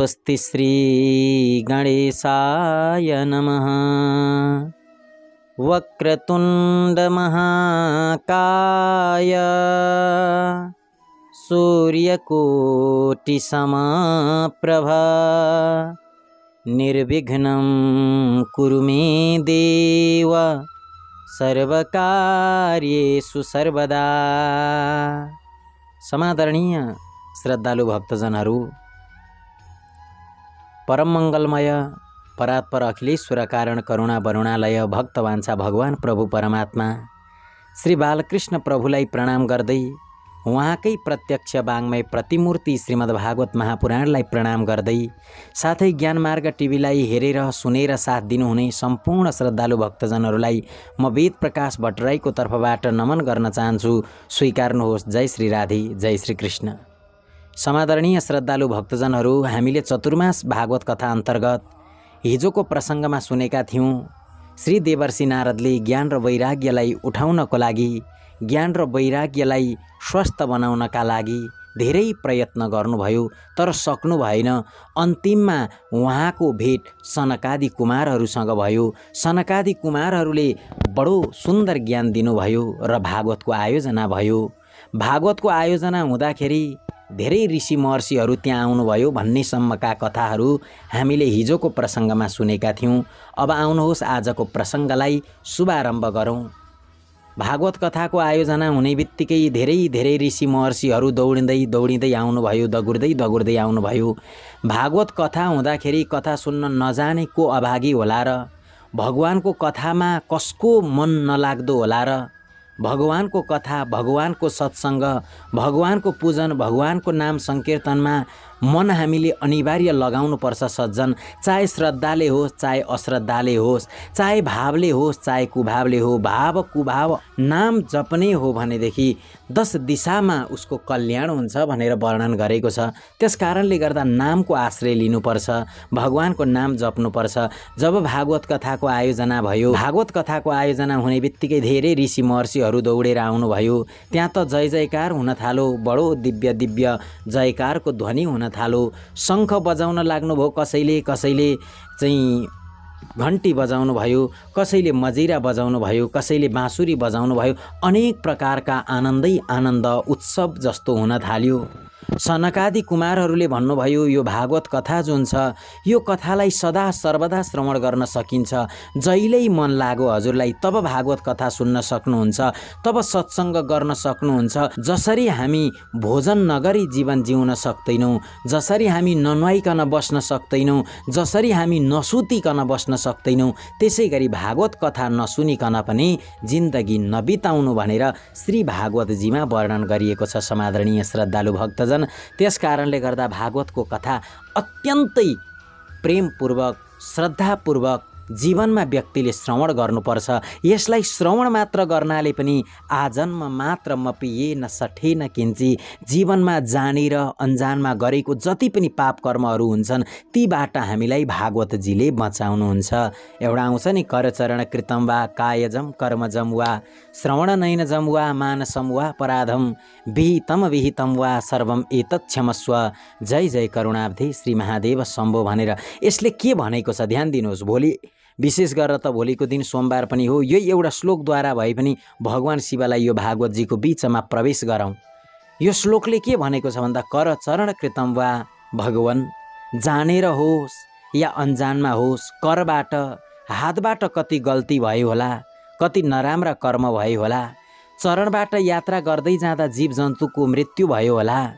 स्वस्ति श्री गणेशाय नमः। वक्रतुंड महाकाय सूर्यकोटि समप्रभा निर्विघ्नं कुरु मे देव सर्वकार्येषु सर्वदा। समादरणीय श्रद्धालु भक्तजनहरू, परम मंगलमय परात्पर अखिलेश्वर कारण करुणा वरुणालय भक्तवांछा भगवान प्रभु परमात्मा श्री बालकृष्ण प्रभुलाई प्रणाम गर्दै, उहाँकै प्रत्यक्ष वाङ्मय प्रतिमूर्ति श्रीमद् भागवत महापुराणलाई प्रणाम गर्दै, साथै ज्ञानमार्ग टिभीलाई हेरेर सुनेर साथ दिनुहुने सम्पूर्ण श्रद्धालु भक्तजनहरूलाई म वेद प्रकाश भट्टराईको तर्फबाट नमन गर्न चाहन्छु। स्वीकार्नुहोस्। जय श्री राधे, जय श्री कृष्ण। समादरणीय श्रद्धालु भक्तजनहरू, हामीले चतुर्मास भागवत कथा अन्तर्गत हिजोको प्रसङ्गमा सुनेका थियौँ। श्री देवर्षि नारदले ज्ञान र वैराग्यलाई उठाउनको लागि, ज्ञान र वैराग्यलाई स्वस्थ बनाउनका लागि धेरै प्रयत्न गर्नुभयो, तर सक्नु भएन। अन्तिममा उहाँको भेट सनकादि कुमारहरूसँग भयो। सनकादि कुमारहरूले बडो सुन्दर ज्ञान दिनुभयो र भागवतको आयोजना भयो। भागवतको आयोजना हुँदाखेरि धेरै ऋषि महर्षिहरू त्यहाँ आउनुभयो भन्नेसम्मका कथाहरू हामीले हिजोको प्रसङ्गमा सुनेका थियौँ। अब आउनुहोस् आजको प्रसङ्गलाई शुभारम्भ गरौँ। भागवत कथाको आयोजना हुने बित्तिकै धेरै ऋषि महर्षिहरू दौडिँदै आउनुभयो, दगुर्दै आउनुभयो। भागवत कथा हुँदाखेरि कथा सुन्न नजाने को अभागी होला र? भगवानको कथामा कसको मन नलाग्दो होला र? भगवानको कथा, भगवानको सत्सङ्ग, भगवानको पूजन, भगवानको नाम संकीर्तनमा मन हामीले अनिवार्य लगाउनुपर्छ सज्जन। चाहे श्रद्धाले होस्, चाहे अश्रद्धाले होस्, चाहे भावले होस्, चाहे कुभावले हो। भाव कुभाव नाम जप्ने हो भनेदेखि 10 दिशामा उसको कल्याण हुन्छ भनेर वर्णन गरेको छ। त्यस कारणले गर्दा नामको आश्रय लिनुपर्छ, भगवानको नाम जप्नुपर्छ। जब भागवत कथाको आयोजना भयो, भागवत कथाको आयोजना हुने बित्तिकै धेरै ऋषि महर्षिहरू दौडेर आउनुभयो। त्यहाँ त जय जयकार हुन थालो, बडो दिव्य जयकारको ध्वनि हुन थालो। शङ्ख बजाउन लाग्नुभयो कसैले चाहिँ घन्टी बजाउनु भयो, कसैले मजिरा बजाउनु भयो, कसैले बाँसुरी बजाउनु भयो। अनेक प्रकारका आनन्द उत्सव जस्तो हुन थाल्यो। सनकादि कुमारहरूले भन्नुभयो यो भागवत कथा जुन छ, यो कथालाई सदा सर्वदा श्रवण गर्न सकिन्छ। जहिल्यै मन लाग्यो हजुरलाई तब भागवत कथा सुन्न सक्नुहुन्छ, तब सत्सङ्ग गर्न सक्नुहुन्छ। जसरी हामी भोजन नगरी जीवन जिउन सक्दैनौँ, जसरी हामी ननुहाइकन बस्न सक्दैनौँ, जसरी हामी नसुतिकन बस्न सक्दैनौँ, त्यसै गरी भागवत कथा नसुनिकन पनि जिन्दगी नबिताउनु भनेर श्री भागवतजीमा वर्णन गरिएको छ। समादरणीय श्रद्धालु भक्तजन, त्यस कारणले गर्दा भागवतको कथा अत्यन्तै प्रेमपूर्वक, श्रद्धापूर्वक जीवनमा व्यक्तिले श्रवण गर्नुपर्छ। यसलाई श्रवण मात्र गर्नाले पनि आजन्म मात्र मपिएन सठेन किन्ची, जीवनमा जानेर अन्जानमा गरेको जति पनि पाप कर्महरू हुन्छन् तीबाट हामीलाई भागवतजीले बचाउनुहुन्छ। एउटा आउँछ नि, करचरण कृतम वा कायजम कर्मजम वा श्रवण नयनजम वा मानसम वा पराधम विहितम वा सर्वम एतत् क्षमस्व जय जय करुणाब्धे श्री महादेव शम्भो भनेर यसले के भनेको छ ध्यान दिनुहोस्। भोलि विशेष गरेर त भोलिको दिन सोमबार पनि हो। यही एउटा श्लोकद्वारा भए पनि भगवान शिवलाई यो भागवतजीको बीचमा प्रवेश गरौँ। यो श्लोकले के भनेको छ भन्दा, कर चरण कृतम वा भगवान, जानेर होस् या अन्जानमा होस्, करबाट हातबाट कति गल्ती भयो होला, कति नराम्रा कर्म भयो होला, चरणबाट यात्रा गर्दै जाँदा जीव जन्तुको मृत्यु भयो होला,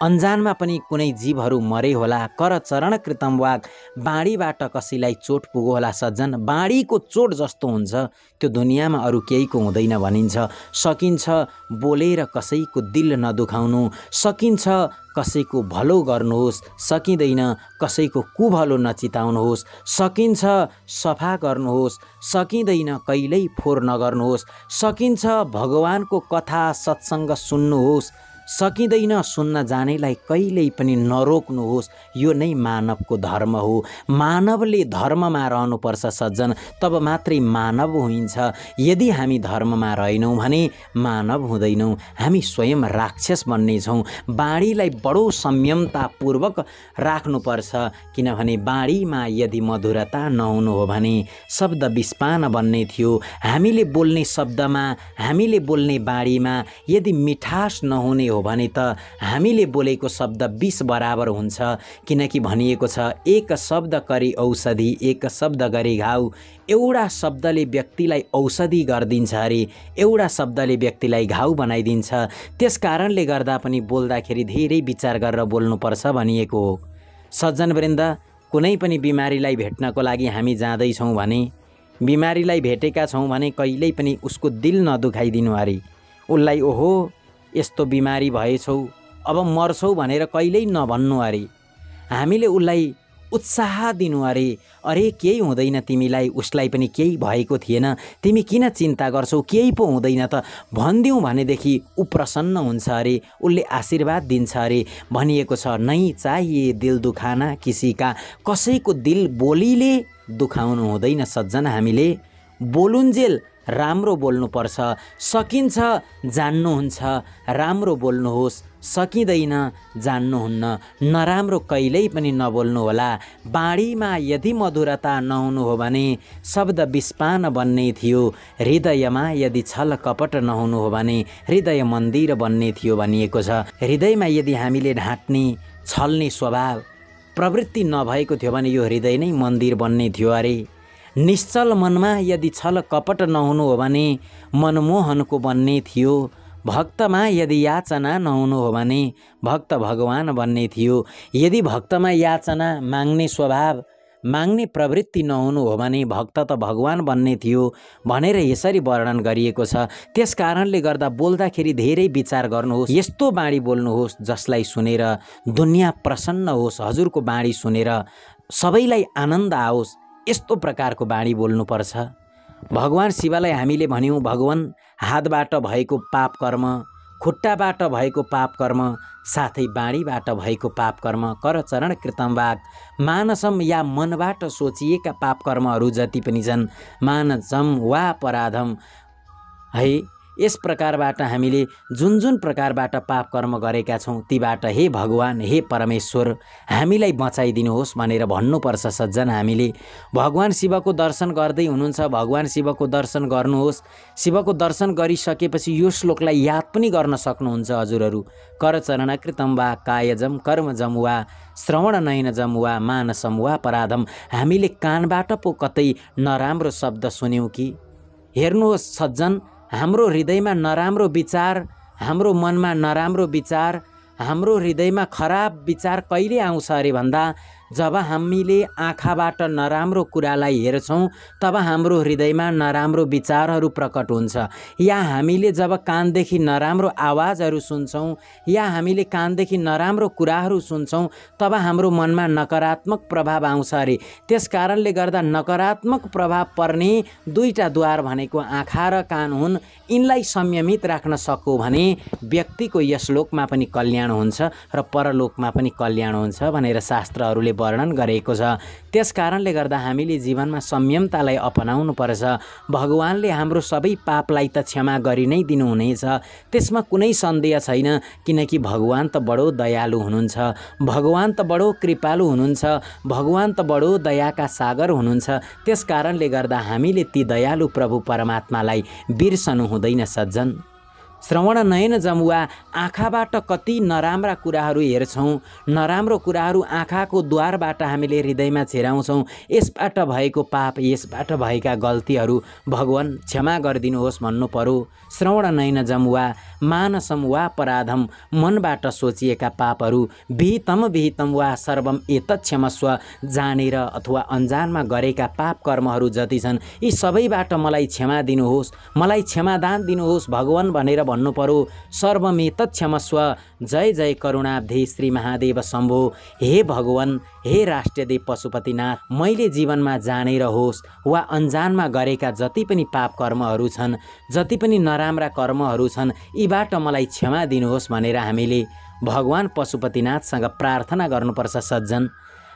अन्जानमा पनि कुनै जीवहरू मरे होला। कर चरण कृतम वाग, बाँडीबाट कसैलाई चोट पुगो होला सज्जन। बाँडीको चोट जस्तो हुन्छ त्यो दुनियाँमा अरू केहीको हुँदैन भनिन्छ। सकिन्छ बोलेर कसैको दिल नदुखाउनु, सकिन्छ कसैको भलो गर्नुहोस्, सकिँदैन कसैको कुभलो नचिताउनुहोस्, सकिन्छ सफा गर्नुहोस्, सकिँदैन कहिल्यै फोहोर नगर्नुहोस्, सकिन्छ भगवानको कथा सत्सङ्ग सुन्नुहोस्, सकिँदैन सुन्न जानेलाई कहिल्यै पनि नरोक्नुहोस्। यो नै मानवको धर्म हो। मानवले धर्ममा रहनुपर्छ सज्जन, तब मात्रै मानव होइन्छ। यदि हामी धर्ममा रहेनौँ भने मानव हुँदैनौँ, हामी स्वयं राक्षस बन्नेछौँ। बाणीलाई बडो संयमतापूर्वक राख्नुपर्छ, किनभने बाणीमा यदि मधुरता नहुनु हो भने शब्द विस्पान बन्ने थियो। हामीले बोल्ने शब्दमा, हामीले बोल्ने बाणीमा यदि मिठास नहुने हो भने त हामीले बोलेको शब्द विष बराबर हुन्छ। किनकि भनिएको छ, एक शब्द करी औषधि, एक शब्द गरी घाउ। एउटा शब्दले व्यक्तिलाई औषधि गरिदिन्छ अरे, एउटा शब्दले व्यक्तिलाई घाउ बनाइदिन्छ। त्यस कारणले गर्दा पनि बोल्दाखेरि धेरै विचार गरेर बोल्नुपर्छ भनिएको हो। सज्जनवृन्द, कुनै पनि बिमारीलाई भेट्नको लागि हामी जाँदैछौँ भने, बिमारीलाई भेटेका छौँ भने कहिल्यै पनि उसको दिल नदुखाइदिनु अरे। उसलाई ओहो यस्तो बिमारी भएछौ, अब मर्छौ भनेर कहिल्यै नभन्नु अरे। हामीले उसलाई उत्साह दिनु अरे। अरे केही हुँदैन तिमीलाई, उसलाई पनि केही भएको थिएन, तिमी किन चिन्ता गर्छौ, केही पो हुँदैन त भनिदिउँ भनेदेखि ऊ प्रसन्न हुन्छ अरे, उसले आशीर्वाद दिन्छ अरे। भनिएको छ, नै चाहिए दिल दुखाना किसीका। कसैको दिल बोलीले दुखाउनु हुँदैन सज्जन। हामीले बोलुन्जेल राम्रो बोल्नुपर्छ। सकिन्छ जान्नुहुन्छ, राम्रो बोल्नुहोस्। सकिँदैन जान्नुहुन्न, नराम्रो कहिल्यै पनि नबोल्नु होला। बाणीमा यदि मधुरता नहुनु हो भने शब्द विस्पान बन्ने थियो। हृदयमा यदि छल कपट नहुनु हो भने हृदय मन्दिर बन्ने थियो भनिएको छ। हृदयमा यदि हामीले ढाँट्ने छल्ने स्वभाव प्रवृत्ति नभएको थियो भने यो हृदय नै मन्दिर बन्ने थियो अरे। निश्चल मनमा यदि छल कपट नहुनु हो भने मनमोहनको बन्ने थियो। भक्तमा यदि याचना नहुनु हो भने भक्त भगवान बन्ने थियो। यदि भक्तमा याचना माग्ने स्वभाव, माग्ने प्रवृत्ति नहुनु हो भने भक्त त भगवान बन्ने थियो भनेर यसरी वर्णन गरिएको छ। त्यस कारणले गर्दा बोल्दाखेरि धेरै विचार गर्नुहोस्। यस्तो बाणी बोल्नुहोस् जसलाई सुनेर दुनियाँ प्रसन्न होस्। हजुरको बाणी सुनेर सबैलाई आनन्द आओस्, यस्तो प्रकारको बाणी बोल्नुपर्छ। भगवान शिवलाई हामीले भन्यौँ, भगवान हातबाट भएको पाप कर्म, खुट्टाबाट भएको पाप कर्म, साथै बाणीबाट भएको पाप कर्म, करचरण कृतम वाग, मानसम या मनबाट सोचिएका पाप कर्महरू जति पनि छन्, मानसम वा अपराधम है, यस प्रकारबाट हामीले जुन जुन प्रकारबाट पाप कर्म गरेका छौँ तीबाट हे भगवान, हे परमेश्वर हामीलाई बचाइदिनुहोस् भनेर भन्नुपर्छ सज्जन। हामीले भगवान शिवको दर्शन गर्दै हुनुहुन्छ, भगवान शिवको दर्शन गर्नुहोस्। शिवको दर्शन गरिसकेपछि यो श्लोकलाई याद पनि गर्न सक्नुहुन्छ हजुरहरू। करचरण कृतम वा कायजम कर्मजम वा श्रवण नयनजम वा मानसम वा अपराधम। हामीले कानबाट पो कतै नराम्रो शब्द सुन्यौँ कि? हेर्नुहोस् सज्जन, हाम्रो हृदयमा नराम्रो विचार, हाम्रो मनमा नराम्रो विचार, हाम्रो हृदयमा खराब विचार कहिले आउँछ अरे भन्दा जब हामीले आँखाबाट नराम्रो कुरालाई हेर्छौँ तब हाम्रो हृदयमा नराम्रो विचारहरू प्रकट हुन्छ। या हामीले जब कानदेखि नराम्रो आवाजहरू सुन्छौँ, या हामीले कानदेखि नराम्रो कुराहरू सुन्छौँ तब हाम्रो मनमा नकारात्मक प्रभाव आउँछ अरे। त्यस कारणले गर्दा नकारात्मक प्रभाव पर्ने दुईटा द्वार भनेको आँखा र कान हुन्। यिनलाई संयमित राख्न सकौँ भने व्यक्तिको यस लोकमा पनि कल्याण हुन्छ र परलोकमा पनि कल्याण हुन्छ भनेर शास्त्रहरूले वर्णन गरेको छ। त्यस कारणले गर्दा हामीले जीवनमा संयमतालाई अपनाउनु पर्छ। भगवानले हाम्रो सबै पापलाई त क्षमा गरि नै दिनुहुनेछ, त्यसमा कुनै सन्देह छैन। किनकि भगवान त बडो दयालु हुनुहुन्छ, भगवान त बडो कृपालु हुनुहुन्छ, भगवान त बडो दयाका सागर हुनुहुन्छ। त्यस कारणले गर्दा हामीले ती दयालु प्रभु परमात्मालाई बिर्सनु हुँदैन सज्जन। श्रवण नयन जमुवा, आँखाबाट कति नराम्रा कुराहरू हेर्छौँ, नराम्रो कुराहरू आँखाको द्वारबाट हामीले हृदयमा छिराउँछौँ। यसबाट भएको पाप, यसबाट भएका गल्तीहरू भगवान क्षमा गरिदिनुहोस् भन्नु पर्यो। श्रवण नयन जमुवा मानसम वा अपराधम, मनबाट सोचिएका पापहरू, विहितम विहितम वा सर्वम एतत् क्षमस्व, जानेर अथवा अन्जानमा गरेका पाप कर्महरू जति छन् यी सबैबाट मलाई क्षमा दिनुहोस्, मलाई क्षमादान दिनुहोस् भगवान भनेर भन्नु पर्यो सर्वमेतत् क्षमस्व जय जय करुणाब्धे श्री महादेव शम्भो। हे भगवान, हे राष्ट्रदेव पशुपतिनाथ, मैले जीवनमा जानेर होस् वा अनजानमा गरेका जति पनि पाप कर्महरू छन्, जति पनि नराम्रा कर्महरू छन्, यीबाट मलाई क्षमा दिनुहोस् भनेर हामीले भगवान पशुपतिनाथसँग प्रार्थना गर्नुपर्छ। सज्जन,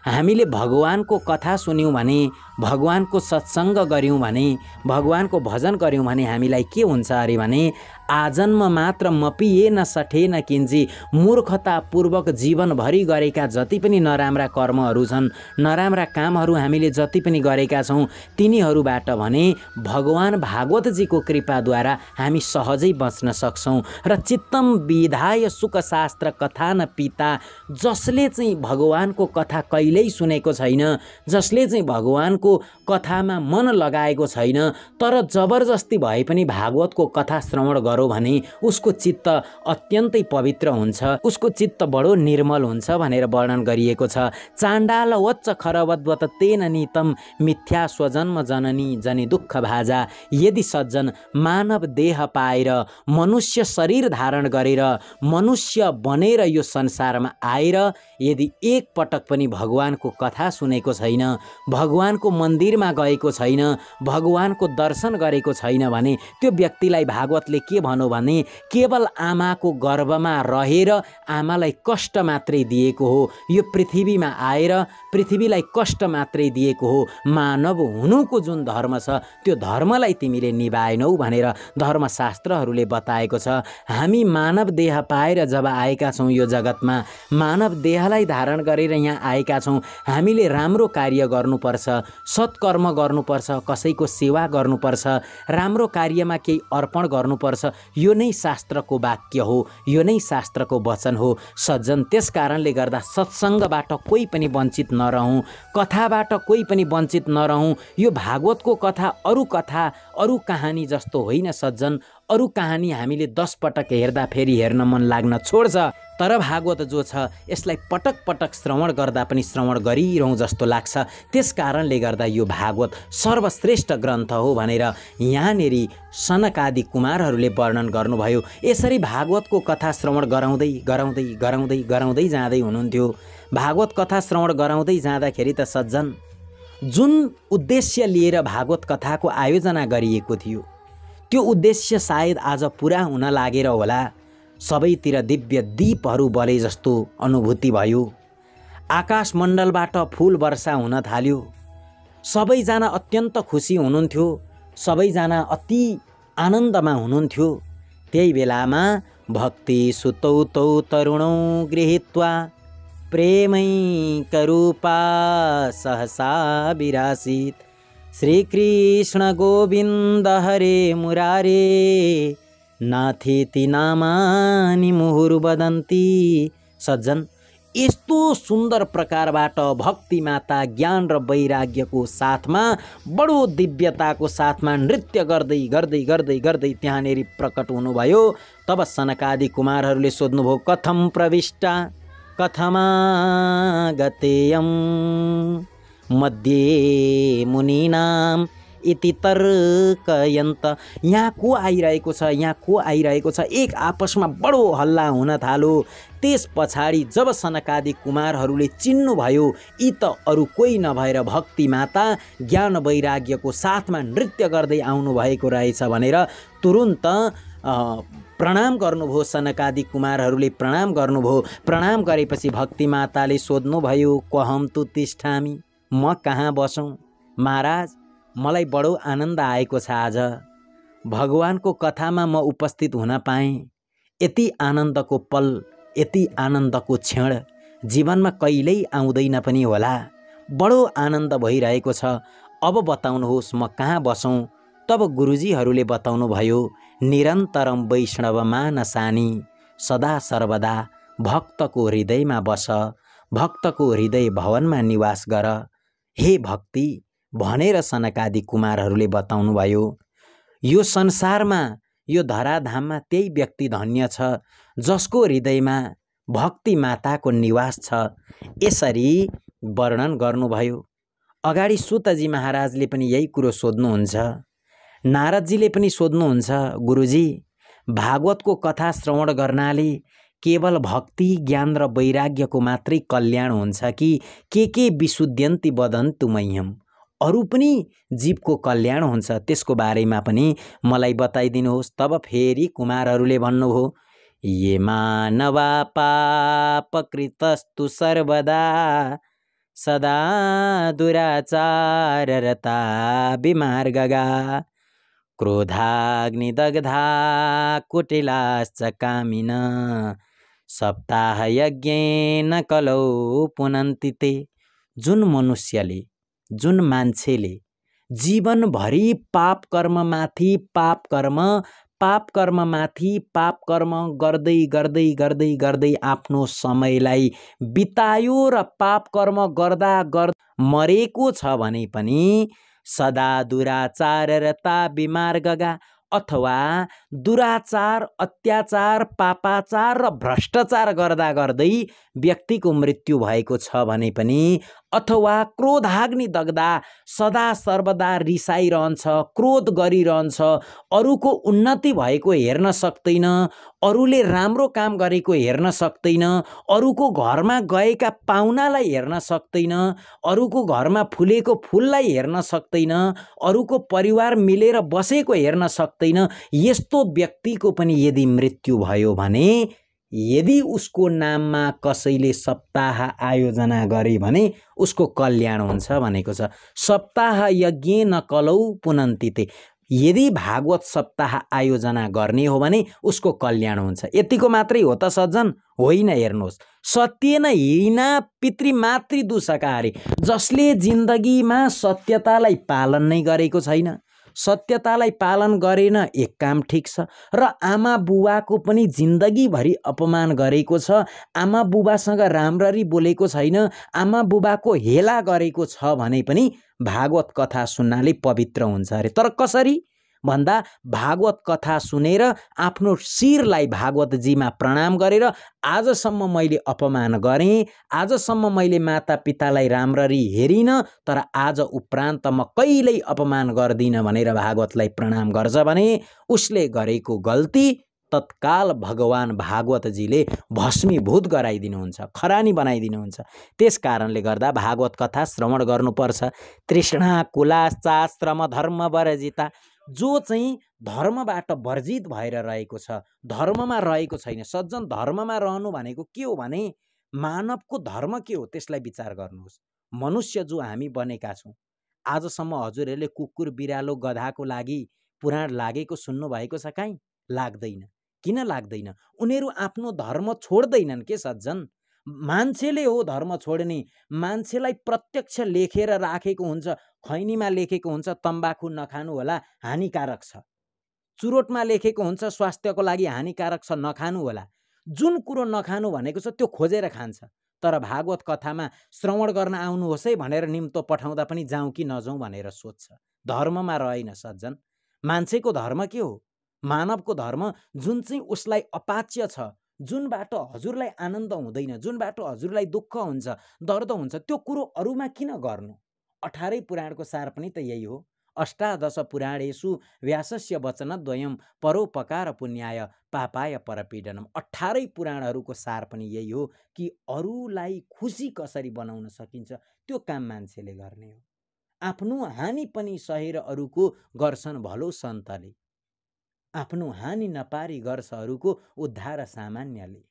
हामीले भगवानको कथा सुन्यौँ भने, भगवानको सत्सङ्ग गऱ्यौँ भने, भगवानको भजन गऱ्यौँ भने हामीलाई के हुन्छ अरे भने आजन्म मात्र मपिएन सठेन किन्जी, मूर्खतापूर्वक जीवनभरि गरेका जति पनि नराम्रा कर्महरू छन्, नराम्रा कामहरू हामीले जति पनि गरेका छौँ, तिनीहरूबाट भने भगवान भागवतजीको कृपाद्वारा हामी सहजै बच्न सक्छौँ। र चित्तम विधाय सुखशास्त्र कथा न पिता, जसले चाहिँ भगवानको कथा कहिल्यै सुनेको छैन, जसले चाहिँ भगवानको कथामा मन लगाएको छैन, तर जबरजस्ती भए पनि भागवतको कथा श्रवण गरो भने उसको चित्त अत्यन्तै पवित्र हुन्छ, उसको चित्त बडो निर्मल हुन्छ भनेर वर्णन गरिएको छ। चाण्डाल वच्च खरवद्वत तेन नीतम मिथ्या स्वजन्म जननी जनि दुःख भाजा। यदि सज्जन मानव देह पाएर, मनुष्य शरीर धारण गरेर, मनुष्य बनेर यो संसारमा आएर यदि एक पटक पनि भगवानको कथा सुनेको छैन, भगवानको मन्दिरमा गएको छैन, भगवानको दर्शन गरेको छैन भने त्यो व्यक्तिलाई भागवतले के भनौँ भने केवल आमाको गर्भमा रहेर आमालाई कष्ट मात्रै दिएको हो, यो पृथ्वीमा आएर पृथ्वीलाई कष्ट मात्रै दिएको हो। मानव हुनुको जुन धर्म छ त्यो धर्मलाई तिमीले निभाएनौ भनेर धर्मशास्त्रहरूले बताएको छ। हामी मानव देह पाएर जब आएका छौँ यो जगतमा, मानव देहलाई धारण गरेर यहाँ आएका छौँ, हामीले राम्रो कार्य गर्नुपर्छ, सत्कर्म गर्नुपर्छ, कसैको सेवा गर्नुपर्छ, राम्रो कार्यमा केही अर्पण गर्नुपर्छ। यो नै शास्त्रको वाक्य हो, यो नै शास्त्रको वचन हो। सज्जन, त्यस कारणले गर्दा सत्सङ्गबाट कोही पनि वञ्चित नरहौँ, कथाबाट कोही पनि वञ्चित नरहौँ। यो भागवतको कथा अरू कहानी जस्तो होइन सज्जन। अरू कहानी हामीले 10 पटक हेर्दा फेरि हेर्न मन लाग्न छोड्छ, तर भागवत जो छ यसलाई पटक पटक श्रवण गर्दा पनि श्रवण गरिरहँ जस्तो लाग्छ। त्यस कारणले गर्दा यो भागवत सर्वश्रेष्ठ ग्रन्थ हो भनेर यहाँनेरि सनकादि कुमारहरूले वर्णन गर्नुभयो। यसरी भागवतको कथा श्रवण गराउँदै गराउँदै गराउँदै गराउँदै जाँदै हुनुहुन्थ्यो। भागवत कथा श्रवण गराउँदै जाँदाखेरि त सज्जन, जुन उद्देश्य लिएर भागवत कथाको आयोजना गरिएको थियो त्यो उद्देश्य सायद आज पुरा हुन लागेर होला। सबैतिर दिव्य दीपहरू बले जस्तो अनुभूति भयो। आकाशमण्डलबाट फूल वर्षा हुन थाल्यो। सबैजना अत्यन्त खुसी हुनुहुन्थ्यो, सबैजना अति आनन्दमा हुनुहुन्थ्यो। त्यही बेलामा भक्ति सुतौ तौ तरुणौ गृहीत्वा प्रेमैकरूपा सहसा विरासित। श्रीकृष्ण गोविन्द हरे मुरारे नाथेति नामानि मुहुर्वदन्ति। सज्जन, यस्तो सुन्दर प्रकारबाट भक्ति माता ज्ञान र वैराग्यको साथमा, बडो दिव्यताको साथमा नृत्य गर्दै गर्दै गर्दै गर्दै त्यहाँनेरि प्रकट हुनुभयो। तब सनकादि कुमारहरूले सोध्नुभयो, कथम प्रविष्टा कथमागतेयं मध्ये मुनीनाम इति तर्कयन्त। यहाँ को आइरहेको छ, यहाँ को आइरहेको छ, एक आपसमा बडो हल्ला हुन थाल्यो। त्यस पछाडि जब सनकादि कुमारहरूले चिन्नुभयो यी त अरू कोही नभएर भक्ति माता ज्ञान वैराग्यको साथमा नृत्य गर्दै आउनुभएको रहेछ भनेर तुरुन्त प्रणाम गर्नुभयो। सनकादि कुमारहरूले प्रणाम गर्नुभयो। प्रणाम गरेपछि भक्ति माताले सोध्नुभयो, क्वहम तु तिष्ठामि, म कहाँ बसौँ? महाराज, मलाई बडो आनन्द आएको छ। आज भगवानको कथामा म उपस्थित हुन पाएँ। यति आनन्दको पल, यति आनन्दको क्षण जीवनमा कहिल्यै आउँदैन पनि होला। बडो आनन्द भइरहेको छ। अब बताउनुहोस् म कहाँ बसौँ? तब गुरुजीहरूले बताउनु भयो, निरन्तरम वैष्णव मानसानी, सदा सर्वदा भक्तको हृदयमा बस, भक्तको हृदय भवनमा निवास गर। हे भक्ति भनेर सनकादि कुमारहरूले बताउनु भयो। यो संसारमा, यो धराधाममा त्यही व्यक्ति धन्य छ जसको हृदयमा भक्ति माताको निवास छ। यसरी वर्णन गर्नुभयो। अगाडि सुतजी महाराजले पनि यही कुरो सोध्नुहुन्छ। नारदजीले पनि सोध्नुहुन्छ, गुरुजी भागवतको कथा श्रवण गर्नाले केवल भक्ति ज्ञान र वैराग्यको मात्रै कल्याण हुन्छ कि के विशुद्ध्यन्ति वदन्तु मह्यम, अरू पनि जीवको कल्याण हुन्छ त्यसको बारेमा पनि मलाई बताइदिनुहोस्। तब फेरि कुमारहरूले भन्नुभयो, ये मानवा पापकृतस्तु सर्वदा सदा दुराचाररता विमार्गगा क्रोधाग्निदग्धा कुटिलाश्च कामिन सप्ताहयज्ञेन कलौ पुनन्ति ते। जुन मनुष्यले, जुन मान्छेले जीवनभरि पाप कर्ममाथि पाप कर्म गर्दै गर्दै गर्दै गर्दै आफ्नो समयलाई बितायो र पाप कर्म गर्दा गर्दा मरेको छ भने पनि सदा दुराचाररता विमार्गगा, अथवा दुराचार अत्याचार पापाचार र भ्रष्टाचार गर्दा गर्दै व्यक्तिको मृत्यु भएको छ भने पनि, अथवा क्रोधाग्नि दग्दा सदा सर्वदा रिसाइरहन्छ, क्रोध गरिरहन्छ, अरूको उन्नति भएको हेर्न सक्दैन, अरूले राम्रो काम गरेको हेर्न सक्दैन, अरूको घरमा गएका पाहुनालाई हेर्न सक्दैन, अरूको घरमा फुलेको फुललाई हेर्न सक्दैन, अरूको परिवार मिलेर बसेको हेर्न सक्दैन, यस्तो व्यक्तिको पनि यदि मृत्यु भयो भने, यदि उसको नाममा कसैले सप्ताह आयोजना गरे भने उसको कल्याण हुन्छ भनेको छ। सप्ताह यज्ञ न कलौ पुनन्ति ते, यदि भागवत सप्ताह आयोजना गर्ने हो भने उसको कल्याण हुन्छ। यतिको मात्रै हो त सज्जन? होइन। हेर्नुहोस्, सत्येन हीना पितृमातृ दुःसकारे, जसले जिन्दगीमा सत्यतालाई पालन नै गरेको छैन, सत्यतालाई पालन गरेन, एक काम ठिक छ, र आमा बुवाको पनि जिन्दगीभरि अपमान गरेको छ, आमा बुबासँग राम्ररी बोलेको छैन, आमा बुबाको हेला गरेको छ भने पनि भागवत कथा सुन्नाले पवित्र हुन्छ अरे। तर कसरी भन्दा, भागवत कथा सुनेर आफ्नो शिरलाई भागवतजीमा प्रणाम गरेर, आजसम्म मैले अपमान गरेँ, आजसम्म मैले माता पितालाई राम्ररी हेरिनँ, तर आज उपरान्त म कहिल्यै अपमान गर्दिनँ भनेर भागवतलाई प्रणाम गर्छ भने उसले गरेको गल्ती तत्काल भगवान भागवतजीले भस्मीभूत गराइदिनुहुन्छ, खरानी बनाइदिनुहुन्छ। त्यस कारणले गर्दा भागवत कथा श्रवण गर्नुपर्छ। तृष्णा कुलाश्चाश्रम धर्म वर्जिता, जो चाहिँ धर्मबाट वर्जित भएर रहेको छ, धर्ममा रहेको छैन। सज्जन, धर्ममा रहनु भनेको के हो भने, मानवको धर्म के हो त्यसलाई विचार गर्नुहोस्। मनुष्य जो हामी बनेका छौँ, आजसम्म हजुरहरूले कुकुर बिरालो गधाको लागि पुराण लागेको सुन्नु भएको छ? काहीँ लाग्दैन। किन लाग्दैन? उनीहरू आफ्नो धर्म छोड्दैनन् के सज्जन? मान्छेले हो धर्म छोड्ने। मान्छेलाई प्रत्यक्ष लेखेर राखेको हुन्छ, खैनीमा लेखेको हुन्छ तम्बाकु नखानु होला, हानिकारक छ। चुरोटमा लेखेको हुन्छ स्वास्थ्यको लागि हानिकारक छ, नखानु होला। जुन कुरो नखानु भनेको छ त्यो खोजेर खान्छ। तर भागवत कथामा श्रवण गर्न आउनुहोस् है भनेर निम्तो पठाउँदा पनि जाउँ कि नजाउँ भनेर सोध्छ। धर्ममा रहेन सज्जन। मान्छेको धर्म के हो? मानवको धर्म जुन चाहिँ उसलाई अपाच्य छ, जुनबाट हजुरलाई आनन्द हुँदैन, जुनबाट हजुरलाई दुःख हुन्छ, दर्द हुन्छ, त्यो कुरो अरूमा किन गर्नु? 18 पुराणको सार पनि त यही हो। अष्टादश पुराणेषु व्यासस्य वचनद्वयम् परोपकार पुण्याय पापाय परपीडनम्। 18 पुराणहरूको सार पनि यही हो कि अरूलाई खुसी कसरी बनाउन सकिन्छ त्यो काम मान्छेले गर्ने हो। आफ्नो हानि पनि सहेर अरूको गर्छन् भलो सन्तले, आफ्नो हानि नपारी गर्छ अरूको उद्धार सामान्यले।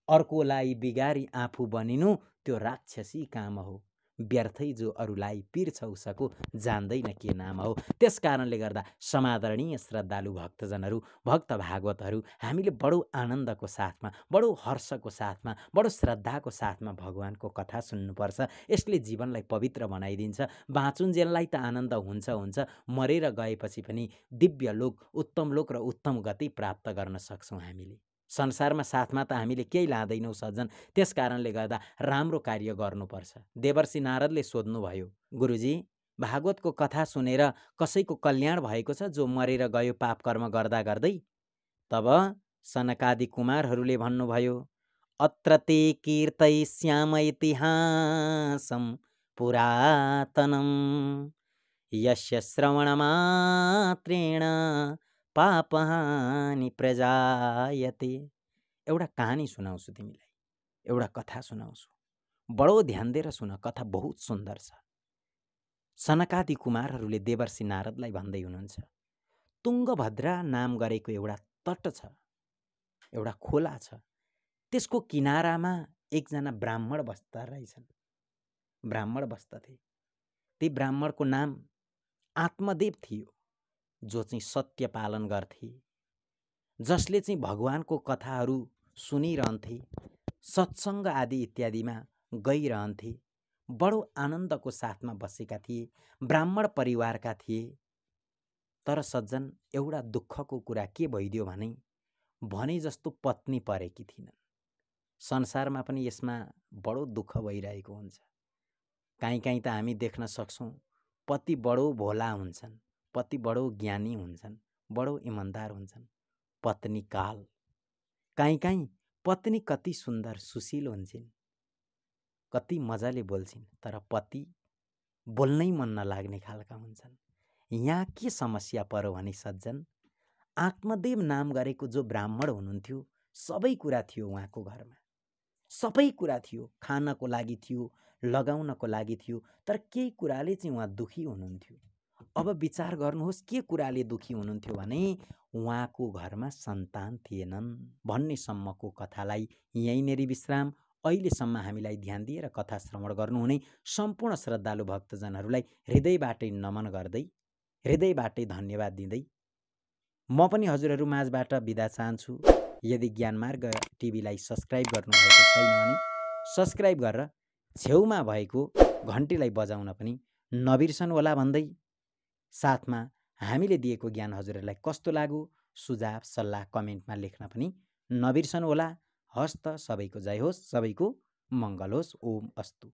अर्कोलाई बिगारी आफू बनिनु त्यो राक्षसी काम हो, व्यर्थै जो अरूलाई पिर्छ उसको जान्दैन के नाम हो। त्यस कारणले गर्दा समादरणीय श्रद्धालु भक्तजनहरू, भक्त भागवतहरू, हामीले बडो आनन्दको साथमा, बडो हर्षको साथमा, बडो श्रद्धाको साथमा भगवानको कथा सुन्नुपर्छ। यसले जीवनलाई पवित्र बनाइदिन्छ। बाँचुन्जेललाई त आनन्द हुन्छ, मरेर गएपछि पनि दिव्य लोक, उत्तम लोक र उत्तम गति प्राप्त गर्न सक्छौँ हामीले। संसारमा साथमा त हामीले केही लाँदैनौँ सज्जन। त्यस कारणले गर्दा राम्रो कार्य गर्नुपर्छ। देवर्षि नारदले सोध्नुभयो, गुरुजी भागवतको कथा सुनेर कसैको कल्याण भएको छ जो मरेर गयो पाप कर्म गर्दा गर्दै? तब सनकादि कुमारहरूले भन्नुभयो, अत्र ते कीर्तयिष्याम इतिहासं पुरातनं यस्य श्रवणमात्रेण पापहानि प्रजायते। एउटा कहानी सुनाउँछु तिमीलाई, एउटा कथा सुनाउँछु। बडो ध्यान दिएर सुन, कथा बहुत सुन्दर छ। सनकादि कुमारहरूले देवर्षि नारदलाई भन्दै हुनुहुन्छ, तुङ्गभद्रा नाम गरेको एउटा तट छ, एउटा खोला छ, त्यसको किनारामा एकजना ब्राह्मण बस्दा रहेछन्। ब्राह्मण बस्दथे। ती ब्राह्मणको नाम आत्मदेव थियो, जो चाहिँ सत्य पालन गर्थे, जसले चाहिँ भगवानको कथाहरू सुनिरहन्थे, सत्सङ्ग आदि इत्यादिमा गइरहन्थे, बडो आनन्दको साथमा बसेका थिए, ब्राह्मण परिवारका थिए। तर सज्जन, एउटा दुःखको कुरा के भइदियो भने जस्तो पत्नी परेकी थिइनन्। संसारमा पनि यसमा बडो दुःख भइरहेको हुन्छ। काहीँ त हामी देख्न सक्छौँ, पति बडो भोला हुन्छन्, पति बडो ज्ञानी हुन्छन्, बडो इमान्दार हुन्छन्, पत्नी काल। काहीँ पत्नी कति सुन्दर सुशील हुन्छन्, कति मजाले बोल्छिन्, तर पति बोल्नै मन नलाग्ने खालका हुन्छन्। यहाँ के समस्या पर्यो भने सज्जन, आत्मदेव नाम गरेको जो ब्राह्मण हुनुहुन्थ्यो, सबै कुरा थियो उहाँको घरमा, सबै कुरा थियो, खानको लागि थियो, लगाउनको लागि थियो, तर केही कुराले चाहिँ उहाँ दुखी हुनुहुन्थ्यो। अब विचार गर्नुहोस्, के कुराले दुखी हुनुहुन्थ्यो भने उहाँको घरमा सन्तान थिएनन् भन्नेसम्मको कथालाई यहीँनेरि विश्राम। अहिलेसम्म हामीलाई ध्यान दिएर कथा श्रवण गर्नुहुने सम्पूर्ण श्रद्धालु भक्तजनहरूलाई हृदयबाटै नमन गर्दै, हृदयबाटै धन्यवाद दिँदै म पनि हजुरहरू माझबाट बिदा चाहन्छु। यदि ज्ञानमार्ग टिभीलाई सब्सक्राइब गर्नुभएको छैन भने सब्सक्राइब गरेर छेउमा भएको घन्टीलाई बजाउन पनि नबिर्सनु होला भन्दै, साथमा हामीले दिएको ज्ञान हजुरहरूलाई कस्तो लाग्यो सुझाव सल्लाह कमेन्टमा लेख्न पनि नबिर्सनु होला। हस्त सबैको जय होस्, सबैको मङ्गल होस्। ओम अस्तु।